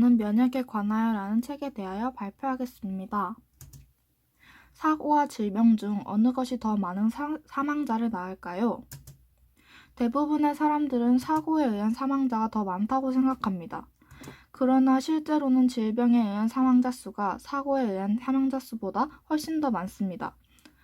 저는 면역에 관하여라는 책에 대하여 발표하겠습니다. 사고와 질병 중 어느 것이 더 많은 사망자를 낳을까요? 대부분의 사람들은 사고에 의한 사망자가 더 많다고 생각합니다. 그러나 실제로는 질병에 의한 사망자 수가 사고에 의한 사망자 수보다 훨씬 더 많습니다.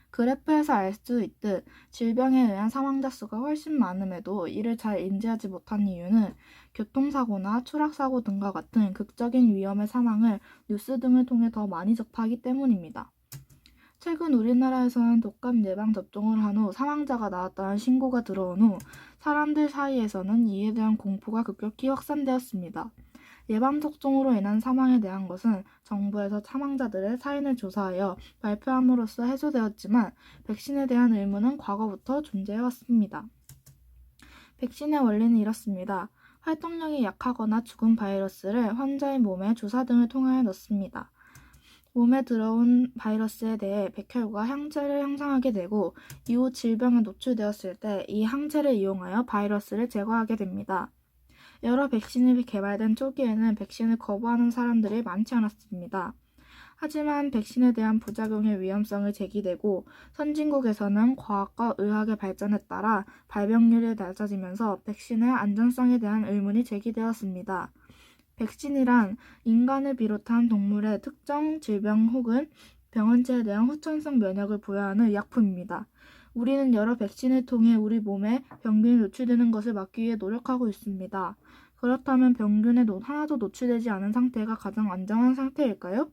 그래프에서 알 수 있듯 질병에 의한 사망자 수가 훨씬 많음에도 이를 잘 인지하지 못한 이유는 교통사고나 추락사고 등과 같은 극적인 위험의 사망을 뉴스 등을 통해 더 많이 접하기 때문입니다. 최근 우리나라에서는 독감 예방 접종을 한 후 사망자가 나왔다는 신고가 들어온 후 사람들 사이에서는 이에 대한 공포가 급격히 확산되었습니다. 예방접종으로 인한 사망에 대한 것은 정부에서 사망자들의 사인을 조사하여 발표함으로써 해소되었지만 백신에 대한 의문은 과거부터 존재해왔습니다. 백신의 원리는 이렇습니다. 활동력이 약하거나 죽은 바이러스를 환자의 몸에 주사 등을 통하여 넣습니다. 몸에 들어온 바이러스에 대해 백혈구가 항체를 형성하게 되고 이후 질병에 노출되었을 때 이 항체를 이용하여 바이러스를 제거하게 됩니다. 여러 백신이 개발된 초기에는 백신을 거부하는 사람들이 많지 않았습니다. 하지만 백신에 대한 부작용의 위험성을 제기되고 선진국에서는 과학과 의학의 발전에 따라 발병률이 낮아지면서 백신의 안전성에 대한 의문이 제기되었습니다. 백신이란 인간을 비롯한 동물의 특정 질병 혹은 병원체에 대한 후천성 면역을 부여하는 의약품입니다. 우리는 여러 백신을 통해 우리 몸에 병균이 노출되는 것을 막기 위해 노력하고 있습니다. 그렇다면 병균에 하나도 노출되지 않은 상태가 가장 안전한 상태일까요?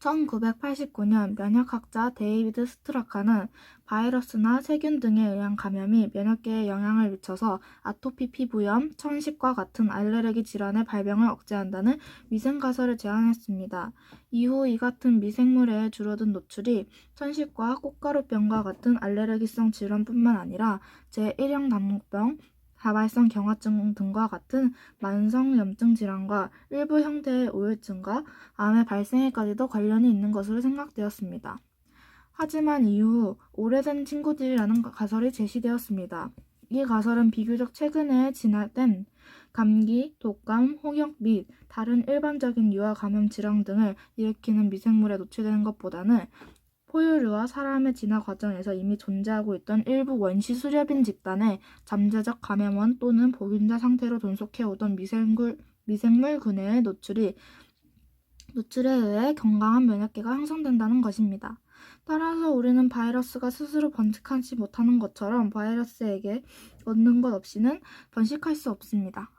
1989년 면역학자 데이비드 스트라카는 바이러스나 세균 등에 의한 감염이 면역계에 영향을 미쳐서 아토피 피부염, 천식과 같은 알레르기 질환의 발병을 억제한다는 위생가설을 제안했습니다. 이후 이 같은 미생물의 줄어든 노출이 천식과 꽃가루병과 같은 알레르기성 질환뿐만 아니라 제1형 당뇨병, 다발성 경화증 등과 같은 만성 염증 질환과 일부 형태의 우울증과 암의 발생에까지도 관련이 있는 것으로 생각되었습니다. 하지만 이후 오래된 친구들이라는 가설이 제시되었습니다. 이 가설은 비교적 최근에 진화된 감기, 독감, 홍역 및 다른 일반적인 유아 감염 질환 등을 일으키는 미생물에 노출되는 것보다는 포유류와 사람의 진화 과정에서 이미 존재하고 있던 일부 원시 수렵인 집단의 잠재적 감염원 또는 보균자 상태로 존속해오던 미생물군의 노출에 의해 건강한 면역계가 형성된다는 것입니다. 따라서 우리는 바이러스가 스스로 번식하지 못하는 것처럼 바이러스에게 얻는 것 없이는 번식할 수 없습니다.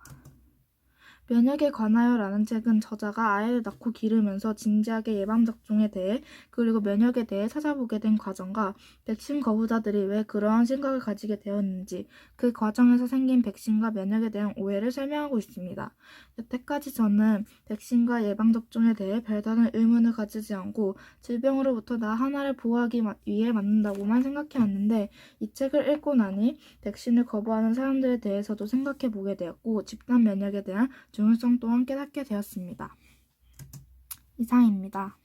면역에 관하여라는 책은 저자가 아이를 낳고 기르면서 진지하게 예방접종에 대해 그리고 면역에 대해 찾아보게 된 과정과 백신 거부자들이 왜 그러한 생각을 가지게 되었는지 그 과정에서 생긴 백신과 면역에 대한 오해를 설명하고 있습니다. 여태까지 저는 백신과 예방접종에 대해 별다른 의문을 가지지 않고 질병으로부터 나 하나를 보호하기 위해 만든다고만 생각해왔는데 이 책을 읽고 나니 백신을 거부하는 사람들에 대해서도 생각해보게 되었고 집단 면역에 대한 중요성 또한 깨닫게 되었습니다. 이상입니다.